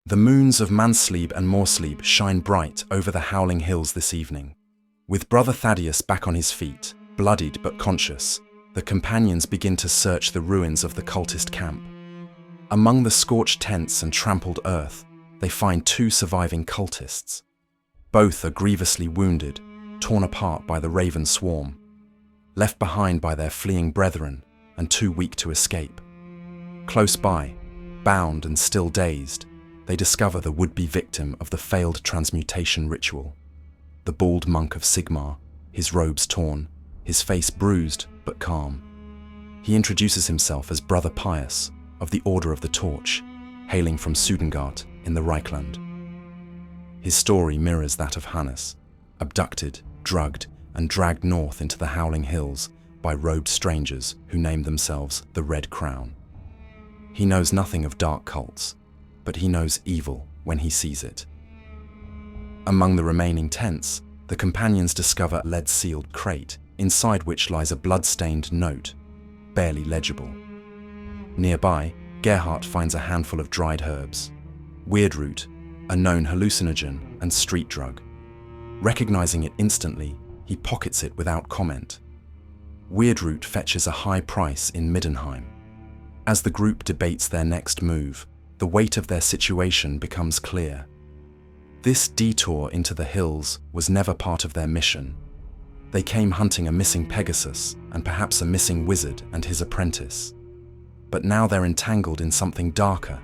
The moons of Manslieb and Morslieb shine bright over the howling hills this evening. With Brother Thaddeus back on his feet, bloodied but conscious, the companions begin to search the ruins of the cultist camp. Among the scorched tents and trampled earth, they find two surviving cultists. Both are grievously wounded, torn apart by the raven swarm, left behind by their fleeing brethren and too weak to escape. Close by, bound and still dazed, they discover the would-be victim of the failed transmutation ritual. The bald monk of Sigmar, his robes torn, his face bruised but calm. He introduces himself as Brother Pius of the Order of the Torch, hailing from Sudengard in the Reichland. His story mirrors that of Hannes, abducted, drugged, and dragged north into the howling hills by robed strangers who name themselves the Red Crown. He knows nothing of dark cults, but he knows evil when he sees it. Among the remaining tents, the companions discover a lead-sealed crate, inside which lies a blood-stained note, barely legible. Nearby, Gerhardt finds a handful of dried herbs, weirdroot, a known hallucinogen and street drug. Recognizing it instantly, he pockets it without comment. Weirdroot fetches a high price in Middenheim. As the group debates their next move, the weight of their situation becomes clear. This detour into the hills was never part of their mission. They came hunting a missing Pegasus and perhaps a missing wizard and his apprentice. But now they're entangled in something darker,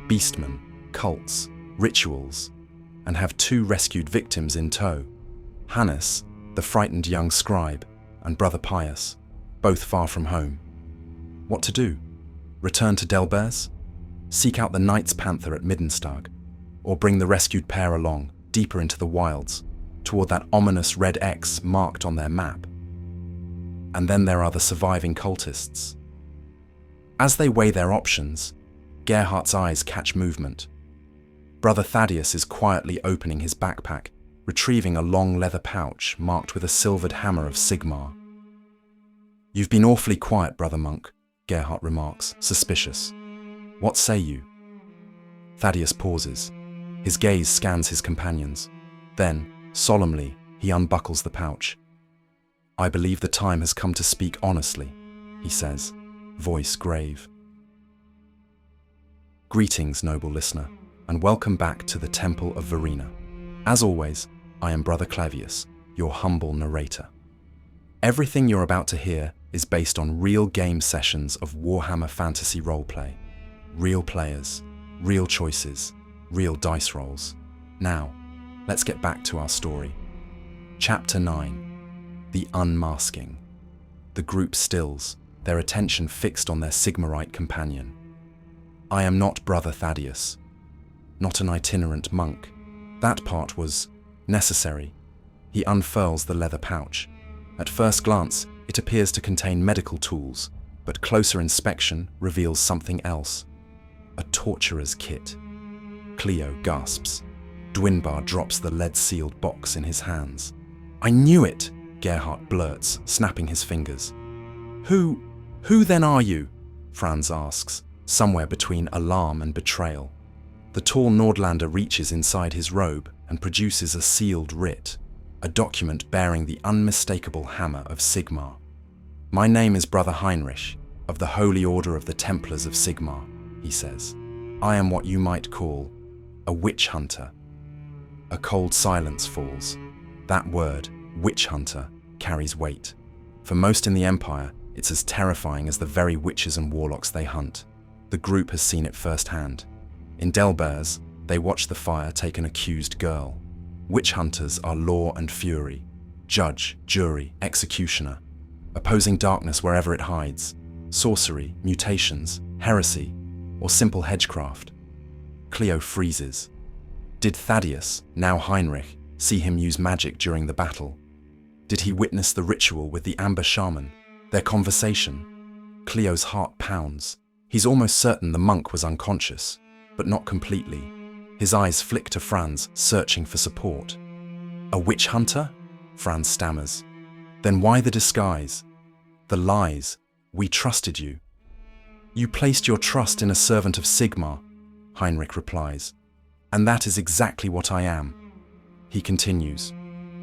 beastmen, cults, rituals, and have two rescued victims in tow. Hannes, the frightened young scribe, and Brother Pius, both far from home. What to do? Return to Delbers? Seek out the Knight's Panther at Middenstag? Or bring the rescued pair along, deeper into the wilds, toward that ominous red X marked on their map? And then there are the surviving cultists. As they weigh their options, Gerhardt's eyes catch movement. Brother Thaddeus is quietly opening his backpack, retrieving a long leather pouch marked with a silvered hammer of Sigmar. "You've been awfully quiet, Brother Monk," Gerhardt remarks, suspicious. "What say you?" Thaddeus pauses. His gaze scans his companions. Then, solemnly, he unbuckles the pouch. "I believe the time has come to speak honestly," he says, voice grave. Greetings, noble listener, and welcome back to the Temple of Verena. As always, I am Brother Clavius, your humble narrator. Everything you're about to hear is based on real game sessions of Warhammer Fantasy roleplay. Real players, real choices, real dice rolls. Now, let's get back to our story. Chapter 9. The Unmasking. The group stills, their attention fixed on their Sigmarite companion. I am not Brother Thaddeus, not an itinerant monk. That part was necessary. He unfurls the leather pouch. At first glance, it appears to contain medical tools, but closer inspection reveals something else. A torturer's kit. Cleo gasps. Dwinbar drops the lead-sealed box in his hands. "I knew it!" Gerhardt blurts, snapping his fingers. Who then are you?" Franz asks, somewhere between alarm and betrayal. The tall Nordlander reaches inside his robe and produces a sealed writ, a document bearing the unmistakable hammer of Sigmar. "My name is Brother Heinrich, of the Holy Order of the Templars of Sigmar," he says. "I am what you might call a witch hunter." A cold silence falls. That word, witch hunter, carries weight. For most in the Empire, it's as terrifying as the very witches and warlocks they hunt. The group has seen it firsthand. In Delbers, they watch the fire take an accused girl. Witch hunters are law and fury, judge, jury, executioner, opposing darkness wherever it hides, sorcery, mutations, heresy, or simple hedgecraft. Cleo freezes. Did Thaddeus, now Heinrich, see him use magic during the battle? Did he witness the ritual with the Amber Shaman? Their conversation? Cleo's heart pounds. He's almost certain the monk was unconscious, but not completely. His eyes flick to Franz, searching for support. "A witch hunter?" Franz stammers. "Then why the disguise? The lies. We trusted you." "You placed your trust in a servant of Sigmar," Heinrich replies. And that is exactly what I am. He continues.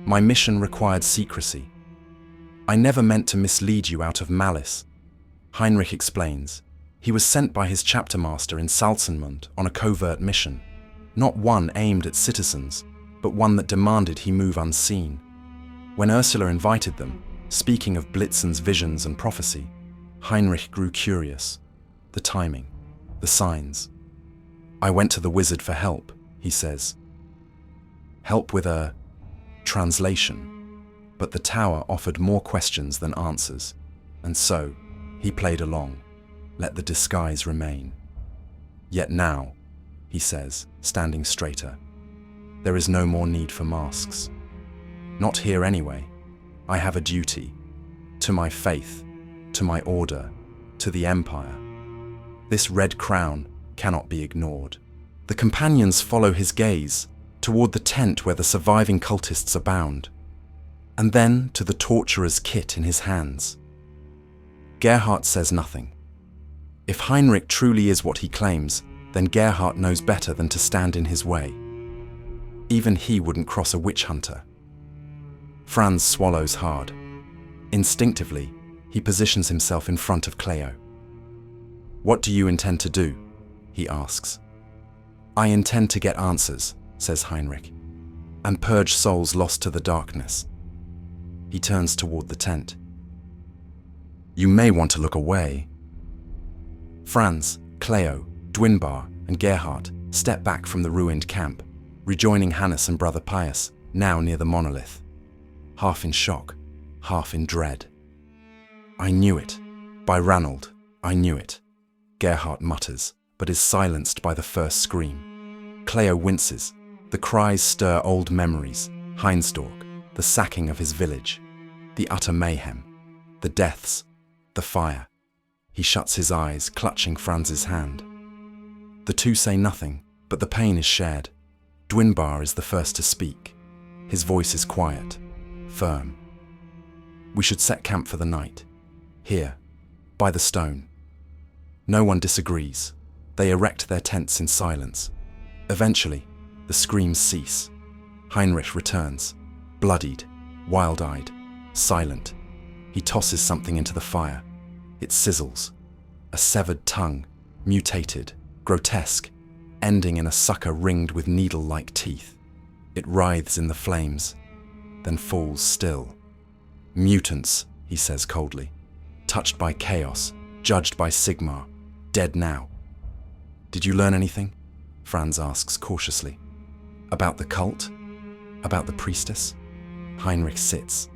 My mission required secrecy. I never meant to mislead you out of malice. Heinrich explains. He was sent by his chapter master in Salzenmund on a covert mission, not one aimed at citizens, but one that demanded he move unseen. When Ursula invited them, speaking of Blitzen's visions and prophecy, Heinrich grew curious. The timing, the signs. I went to the wizard for help, he says. Help with a translation. But the tower offered more questions than answers, and so he played along, let the disguise remain. Yet now, he says, standing straighter, there is no more need for masks. Not here anyway. I have a duty. To my faith, to my order, to the empire. This red crown cannot be ignored. The companions follow his gaze toward the tent where the surviving cultists abound, and then to the torturer's kit in his hands. Gerhardt says nothing. If Heinrich truly is what he claims, then Gerhardt knows better than to stand in his way. Even he wouldn't cross a witch hunter. Franz swallows hard. Instinctively, he positions himself in front of Cleo. What do you intend to do? He asks. I intend to get answers, says Heinrich, and purge souls lost to the darkness. He turns toward the tent. You may want to look away. Franz, Cleo, Dwinbar, and Gerhardt step back from the ruined camp, rejoining Hannes and Brother Pius, now near the monolith. Half in shock, half in dread. I knew it. By Ranald, I knew it. Gerhardt mutters, but is silenced by the first scream. Cleo winces. The cries stir old memories. Heinsdorf, the sacking of his village, the utter mayhem, the deaths, the fire. He shuts his eyes, clutching Franz's hand. The two say nothing, but the pain is shared. Dwinbar is the first to speak. His voice is quiet, firm. We should set camp for the night. Here, by the stone. No one disagrees. They erect their tents in silence. Eventually, the screams cease. Heinrich returns, bloodied, wild-eyed, silent. He tosses something into the fire. It sizzles. A severed tongue, mutated, grotesque, ending in a sucker ringed with needle-like teeth. It writhes in the flames, then falls still. Mutants, he says coldly. Touched by chaos, judged by Sigmar, dead now. Did you learn anything? Franz asks cautiously. About the cult? About the priestess? Heinrich sits,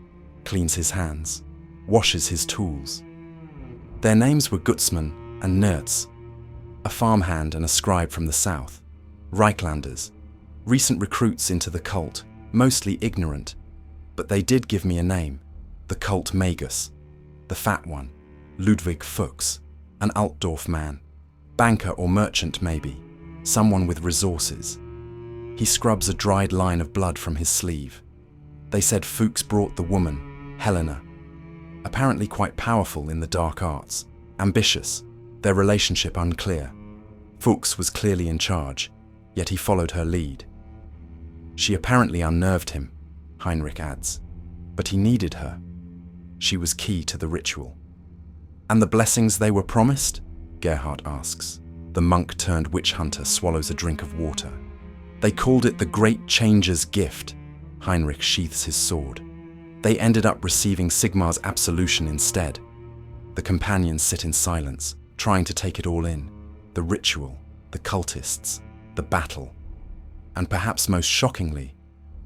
cleans his hands, washes his tools. Their names were Gutzmann and Nertz, a farmhand and a scribe from the south, Reichlanders, recent recruits into the cult, mostly ignorant, but they did give me a name, the cult Magus, the fat one, Ludwig Fuchs, an Altdorf man, banker or merchant maybe, someone with resources. He scrubs a dried line of blood from his sleeve. They said Fuchs brought the woman, Helena, apparently quite powerful in the dark arts, ambitious, their relationship unclear. Fuchs was clearly in charge, yet he followed her lead. She apparently unnerved him, Heinrich adds, but he needed her. She was key to the ritual. And the blessings they were promised? Gerhardt asks. The monk-turned witch hunter swallows a drink of water. They called it the Great Changer's Gift. Heinrich sheaths his sword. They ended up receiving Sigmar's absolution instead. The companions sit in silence, trying to take it all in. The ritual, the cultists, the battle. And perhaps most shockingly,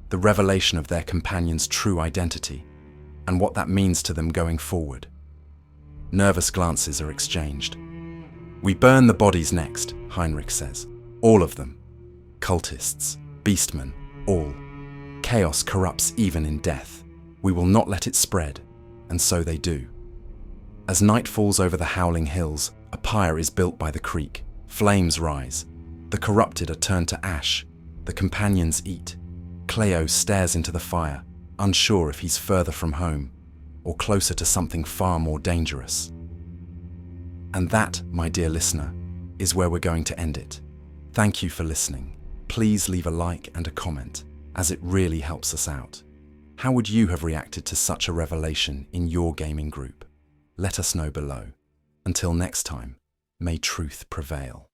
the revelation of their companion's true identity and what that means to them going forward. Nervous glances are exchanged. We burn the bodies next, Heinrich says. All of them. Cultists, beastmen, all. Chaos corrupts even in death. We will not let it spread, and so they do. As night falls over the howling hills, a pyre is built by the creek. Flames rise. The corrupted are turned to ash. The companions eat. Cleo stares into the fire, unsure if he's further from home or closer to something far more dangerous. And that, my dear listener, is where we're going to end it. Thank you for listening. please leave a like and a comment, as it really helps us out. How would you have reacted to such a revelation in your gaming group? Let us know below. Until next time, may truth prevail.